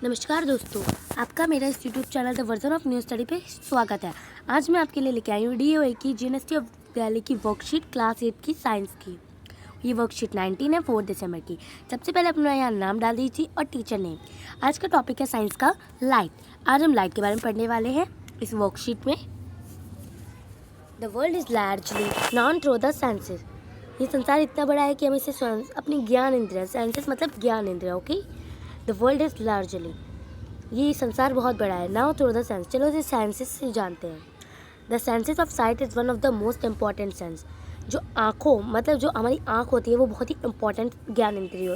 नमस्कार दोस्तों, आपका मेरा इस YouTube channel the version of new study पे स्वागत है। आज मैं आपके लिए लेके आई हूँ DOA की यूनिवर्सिटी ऑफ दिल्ली की वर्कशीट क्लास 8 की साइंस की। ये वर्कशीट 19 है 4 दिसंबर की। सबसे पहले अपना यहाँ नाम डाल दीजिए और टीचर नेम। आज का टॉपिक है साइंस का लाइट। आज हम लाइट के बारे में पढ़ने वाले हैं इस वर्कशीट में। The world is largely non through the senses. ये संसार इतना बड़ा है कि हम इसे अपनी ज्ञान इंद्रिया, सेंसेस मतलब ज्ञान इंद्रिया, okay. The world is largely, ये संसार बहुत बड़ा है। नाउ थ्रू द सेंस, चलो इसे सेंसेस से जानते हैं। The senses of site is one of the most important sense. जो आँखों मतलब जो हमारी आँख होती है वो बहुत ही इम्पॉर्टेंट ज्ञान इंद्रिय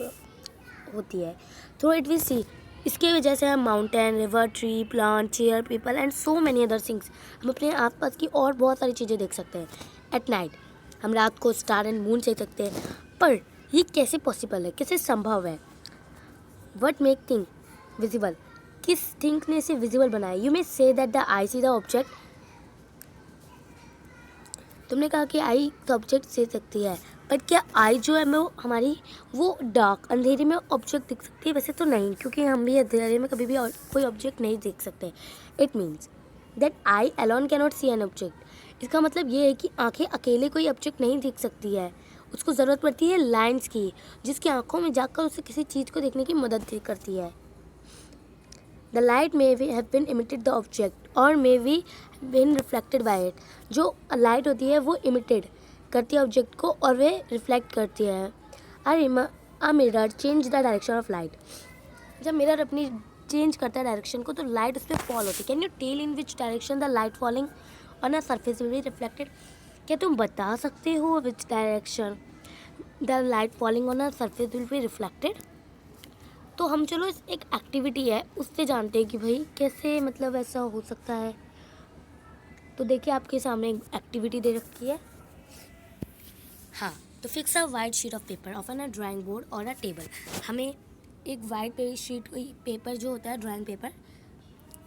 होती है। थ्रू इट वी सी, इसके वजह से हम mountain, river, tree, plant, chair, people and so many other things, हम अपने आसपास की और बहुत सारी चीज़ें देख सकते हैं। एट नाइट हम रात को स्टार एंड मून देख सकते हैं। पर ये कैसे पॉसिबल है, कैसे संभव है? वट मेक थिंग विजिबल, किस थिंग ने इसे विजिबल बनाया? You may say that the I see the object. तुमने कहा कि आई तो ऑब्जेक्ट से सकती है, बट क्या आई जो है वो हमारी वो डार्क अंधेरे में ऑब्जेक्ट दिख सकती है? वैसे तो नहीं, क्योंकि हम भी अंधेरे में कभी भी कोई ऑब्जेक्ट नहीं देख सकते। It means that I alone cannot see an object. इसका मतलब ये है कि आंखें अकेले कोई ऑब्जेक्ट नहीं देख सकती है, उसको ज़रूरत पड़ती है लाइन्स की, जिसकी आंखों में जाकर उसे किसी चीज़ को देखने की मदद करती है। The light may have been emitted the object or may be been reflected by it. जो लाइट होती है वो इमिटेड करती है ऑब्जेक्ट को और वे रिफ्लेक्ट करती है। A mirror change the direction of light. जब मिरर अपनी चेंज करता है डायरेक्शन को तो लाइट उस पर फॉल होती है। Can you tell in which direction the light falling on a surface will be reflected? क्या तुम बता सकते हो which direction the light falling on a surface will be reflected? तो हम चलो इस एक एक्टिविटी है उससे जानते हैं कि भाई कैसे मतलब ऐसा हो सकता है। तो देखिए आपके सामने एक एक्टिविटी दे रखी है। हाँ, तो fix a white sheet of paper of an a drawing board और अ टेबल। हमें एक वाइट शीट पेपर जो होता है ड्राइंग पेपर,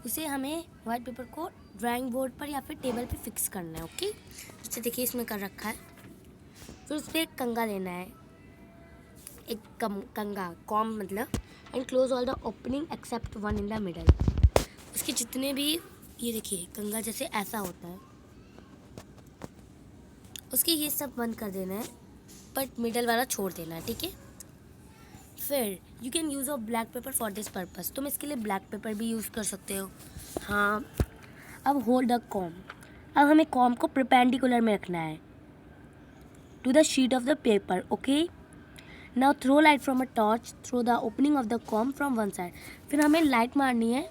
उसे हमें वाइट पेपर को ड्राइंग बोर्ड पर या फिर टेबल पे फिक्स करना है, ओके। जैसे देखिए इसमें कर रखा है। फिर उस पर एक कंगा लेना है, एक कंगा कॉम मतलब, and close all the opening except one in the middle. उसके जितने भी, ये देखिए कंगा जैसे ऐसा होता है, उसके ये सब बंद कर देना है, बट मिडल वाला छोड़ देना है, ठीक है। फिर you can use a black pepper for this purpose. तुम इसके लिए ब्लैक पेपर भी यूज़ कर सकते हो। हाँ, अब होल्ड द कॉम। अब हमें कॉम को परपेंडिकुलर में रखना है to the sheet of the paper, okay. Now throw light from a torch through the opening of the comb from one side. फिर हमें लाइट मारनी है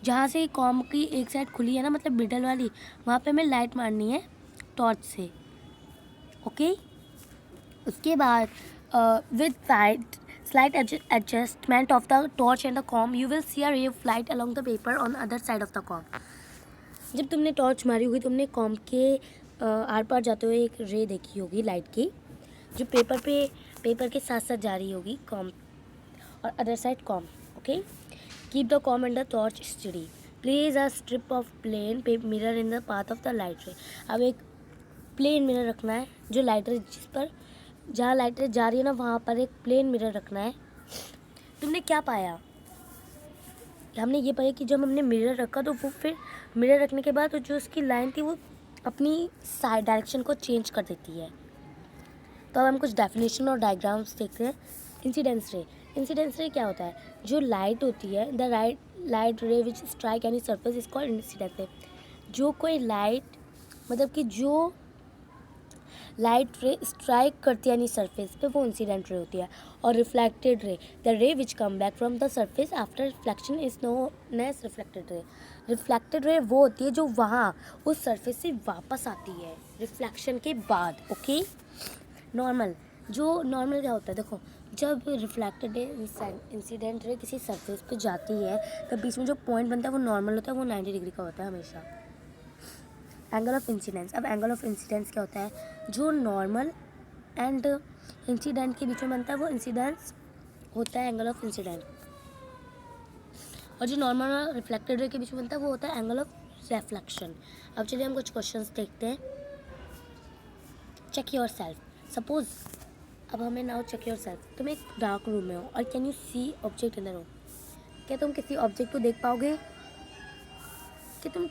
जहाँ से कॉम की एक साइड खुली है ना, मतलब मिडल वाली, वहाँ पे हमें लाइट मारनी है टॉर्च से, ओके। उसके बाद with slight adjustment of the torch and the com you will see अ रे of light along the paper on other side of the com. जब तुमने टॉर्च मारी होगी तुमने कॉम के आर पार जाते हुए एक रे देखी होगी लाइट की, जो पेपर के साथ साथ जा रही होगी कॉम और other side comb, okay. Keep the comb and the torch steady. Place a strip of plane mirror in the path of the light ray. अब एक प्लेन मिरर रखना है जो लाइट रे जिस पर, जहाँ लाइट रे जा रही है ना वहाँ पर एक प्लेन मिरर रखना है। तुमने क्या पाया? हमने ये पाया कि जब हमने मिरर रखा तो वो फिर मिरर रखने के बाद तो जो उसकी लाइन थी वो अपनी साइड डायरेक्शन को चेंज कर देती है। तो अब हम कुछ डेफिनेशन और डायग्राम्स देखते हैं। इंसिडेंस रे। इंसिडेंस रे क्या होता है? जो लाइट होती है, द लाइट रे विच strike any surface is called incidence रे। जो कोई लाइट मतलब कि जो लाइट रे स्ट्राइक करती है यानी सरफेस पे, वो इंसिडेंट रे होती है। और reflected ray, the ray which come back from the surface after reflection is known as reflected ray. Reflected ray वो होती है जो वहाँ उस सरफेस से वापस आती है रिफ्लेक्शन के बाद, ओके। नॉर्मल, जो नॉर्मल क्या होता है, देखो जब रिफ्लेक्टेड इंसिडेंट रे किसी सरफेस पे जाती है तब बीच में जो पॉइंट बनता है वो नॉर्मल होता है, वो 90 डिग्री का होता है हमेशा। Angle of incidence. अब एंगल ऑफ इंसिडेंस क्या होता है? जो नॉर्मल एंड इंसिडेंट के बीच में बनता है वो इंसिडेंस होता है एंगल ऑफ इंसिडेंट, और जो नॉर्मल और रिफ्लेक्टेड रे के बीच में बनता है वो होता है एंगल ऑफ रिफ्लेक्शन। अब चलिए हम कुछ क्वेश्चंस देखते हैं। Check your self. सपोज अब हमें नाउ चेक योर सेल्फ, तुम एक डार्क रूम में हो और can you see object in the room? क्या तुम किसी ऑब्जेक्ट को देख पाओगे? क्या तुम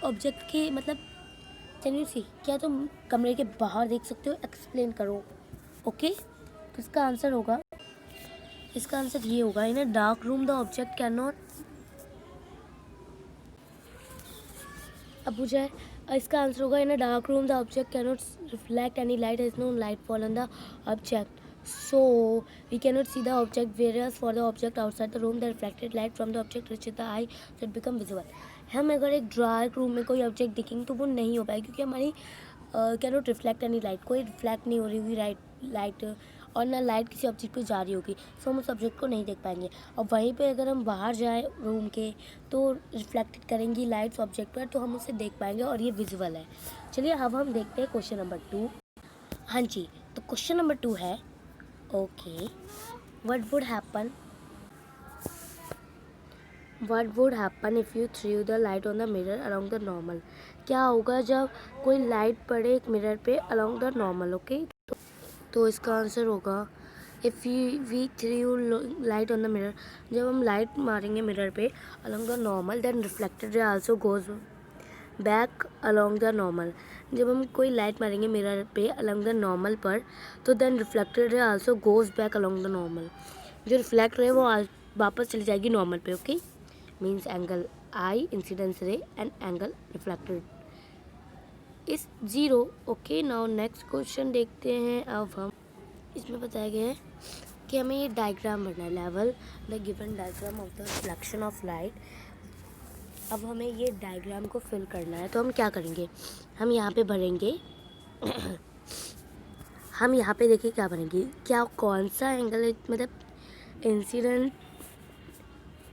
ऑब्जेक्ट के मतलब कैन यू सी, क्या तुम कमरे के बाहर देख सकते हो? एक्सप्लेन करो। ओके, तो इसका आंसर ये होगा, in a dark room the object can not. अब मुझे इसका आंसर होगा, in a dark room the object can not reflect any light, has no light fall on the object, so we cannot see the object, whereas for the object outside the room the reflected light from the object reaches the eye so it become visible। हम अगर एक dark room में कोई object देखेंगे तो वो नहीं हो पाएगा, क्योंकि हमारी can not reflect any light, कोई रिफ्लेक्ट नहीं हो रही होगी लाइट, और ना लाइट किसी ऑब्जेक्ट पे जा रही होगी, सो हम उस ऑब्जेक्ट को नहीं देख पाएंगे। और वहीं पे अगर हम बाहर जाएं रूम के तो रिफ्लेक्टेड करेंगी लाइट्स ऑब्जेक्ट पर, तो हम उसे देख पाएंगे और ये विजुअल है। चलिए अब हम देखते हैं क्वेश्चन नंबर 2। हाँ जी, तो क्वेश्चन नंबर 2 है, okay, what would happen if you threw the light on the mirror along the normal? क्या होगा जब कोई लाइट पड़े एक मिरर पे along the normal? ओके, तो इसका आंसर होगा if we threw light on the mirror, जब हम लाइट मारेंगे मिरर पे along the normal then reflected ray also goes back along the normal. जब हम कोई लाइट मारेंगे मिरर पे अलॉन्ग द नॉर्मल पर, तो then reflected ray also goes back along the normal. जो रिफ्लेक्ट रे वो वापस चली जाएगी नॉर्मल पे। Okay, means angle i incidence ray and angle reflected is 0। Okay, now next question देखते हैं। अब हम इसमें बताया गया है कि हमें ये डायग्राम बनना है, level the given diagram of the reflection of light. अब हमें ये डायग्राम को फिल करना है, तो हम क्या करेंगे, हम यहाँ पे भरेंगे हम यहाँ पे देखिए क्या भरेंगे, क्या कौन सा एंगल मतलब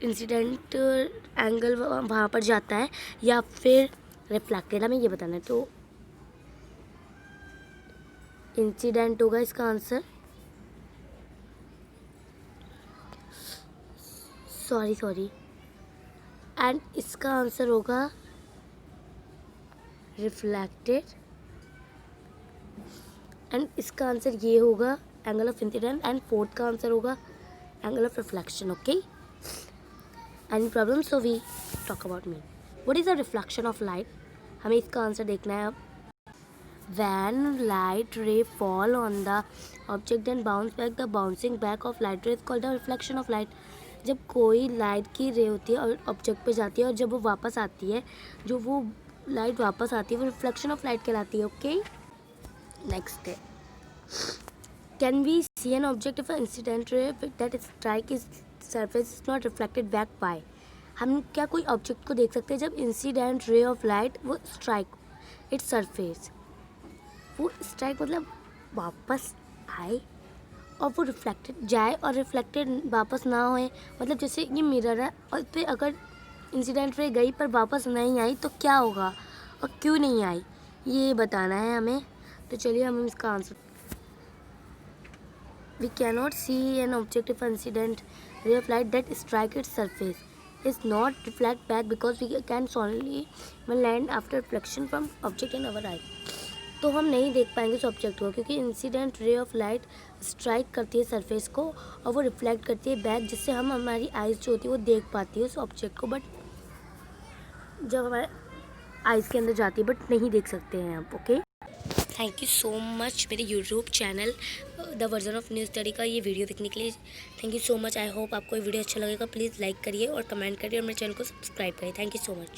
इंसिडेंट एंगल वहाँ पर जाता है या फिर रिफ्लेक्टेड, हमें ये बताना है। तो इंसिडेंट होगा इसका आंसर, सॉरी, एंड इसका आंसर होगा रिफ्लेक्टेड, एंड इसका आंसर ये होगा angle of incident, and fourth का आंसर होगा angle of reflection. Okay, any problem? So we talk about me, what is the reflection of light? हमें इसका आंसर देखना है। अब when light ray fall on the object and bounce back, the bouncing back of light ray is called the reflection of light। जब कोई light की रे होती है और ऑब्जेक्ट पे जाती है और जब वो वापस आती है, जो वो लाइट वापस आती है वो रिफ्लेक्शन ऑफ लाइट कहलाती है। ओके, नेक्स्ट है, can we see an object if incident ray that strike is surface is not reflected back by? हम क्या कोई ऑब्जेक्ट को देख सकते हैं जब इंसिडेंट रे ऑफ लाइट वो स्ट्राइक इट्स सरफेस, वो स्ट्राइक मतलब वापस आए और वो रिफ्लेक्टेड जाए और रिफ्लेक्टेड वापस ना होए, मतलब जैसे ये मिरर है और पे अगर इंसिडेंट रे गई पर वापस नहीं आई तो क्या होगा और क्यों नहीं आई, ये बताना है हमें। तो चलिए हम इसका answer, we can not see an object if incident ray of light that strike its surface is not reflect back because we can only when land after reflection from object in our eye। तो हम नहीं देख पाएंगे उस object को, क्योंकि incident ray of light strike करती है सरफेस को और वो रिफ्लेक्ट करती है बैक, जिससे हम हमारी आइज़ जो होती है वो देख पाती है उस ऑब्जेक्ट को, बट जब हमारे आइज़ के अंदर जाती है बट नहीं देख सकते हैं आप। Okay, thank you so much मेरे YouTube channel the version of new study का ये वीडियो देखने के लिए। Thank you so much, I hope आपको ये वीडियो अच्छा लगेगा। प्लीज़ लाइक करिए और कमेंट करिए और मेरे चैनल को सब्सक्राइब करिए। Thank you so much.